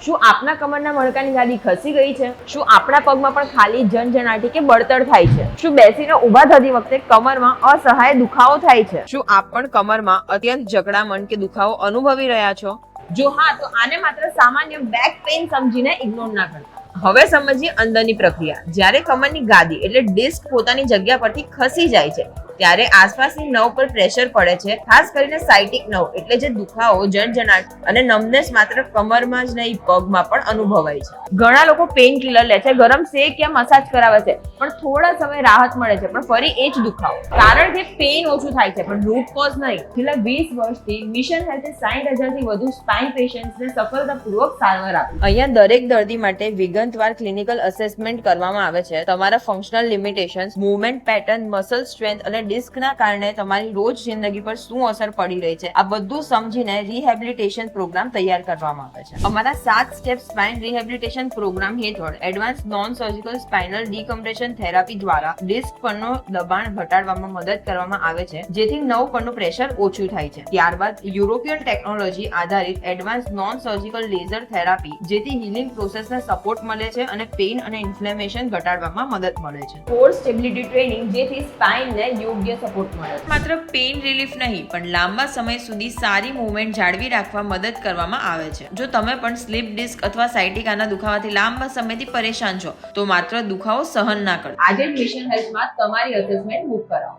શું આપના કમરના મણકાની ગાદી ખસી ગઈ છે? શું આપણા પગમાં પણ ખાલી ઝનઝનાટી કે બળતર થાય છે? શું બેસીને ઊભા થતી વખતે કમરમાં અસહાય દુખાવો થાય છે? શું આપ પણ કમરમાં અત્યંત જકડામણ કે દુખાવો અનુભવી રહ્યા છો? જો હા, તો આને માત્ર સામાન્ય બેક પેઇન સમજીને ઇગ્નોર ના કરતા. હવે સમજીએ અંદરની પ્રક્રિયા. જ્યારે કમરની ગાદી એટલે ડિસ્ક પોતાની જગ્યા પરથી ખસી જાય છે ત્યારે આસપાસની નર્વ પર પ્રેશર પડે છે, ખાસ કરીને સાયટિક નર્વ એટલે જે દુખાવો, ઝણઝણાટ અને નમનેસ માત્ર કમરમાં જ નહીં પગમાં પણ અનુભવાય છે. ઘણા લોકો પેઇન કિલર લે છે, ગરમ શેક યા મસાજ કરાવે છે, પણ થોડા સમય રાહત મળે છે, પણ ફરી એ જ દુખાવો. કારણ કે પેઇન ઓછું થાય છે, પણ રૂટ કોઝ નહીં. છેલ્લા 20 વર્ષથી મિશન હેલ્થે 60,000 થી વધુ સ્પાઇન પેશન્ટ્સને સફળતાપૂર્વક સારવાર આપી. અહીંયા દરેક દર્દી માટે વિગતવાર ક્લિનિકલ અસેસમેન્ટ કરવામાં આવે છે. તમારા functional limitations, movement pattern, muscle strength અને ડિસ્કના કારણે તમારી રોજ જિંદગી પર શું અસર પડી રહી છે, આ બધું સમજીને રિહેબિલિટેશન પ્રોગ્રામ તૈયાર કરવામાં આવે છે. અમારા 7 સ્ટેપ સ્પાઇન રિહેબિલિટેશન પ્રોગ્રામ હેઠળ advance non surgical spinal decompression therapy દ્વારા ડિસ્ક પરનો દબાણ ઘટાડવામાં મદદ કરવામાં આવે છે, જેથી નર્વ પરનું પ્રેશર ઓછું થાય છે. ત્યારબાદ યુરોપિયન ટેકનોલોજી આધારિત advance non surgical laser therapy, જેથી હીલિંગ પ્રોસેસને સપોર્ટ મળે છે અને પેઇન અને ઇન્ફ્લેમેશન ઘટાડવામાં મદદ મળે છે. કોર સ્ટેબિલિટી ટ્રેનિંગ, જેથી સ્પાઇનને યોગ્ય સપોર્ટ મળે છે. માત્ર પેઇન રિલીફ નહીં, પણ લાંબા સમય સુધી સારી મૂવમેન્ટ જાળવી રાખવા મદદ કરવામાં આવે છે. જો તમે પણ સ્લીપ ડિસ્ક અથવા સાયટિકાના દુખાવાથી લાંબા સમયથી પરેશાન છો, તો માત્ર દુખાવો સહન ના કરો. આજે જ મિશન હેલ્થમાં તમારી અસેસમેન્ટ બુક કરાવો.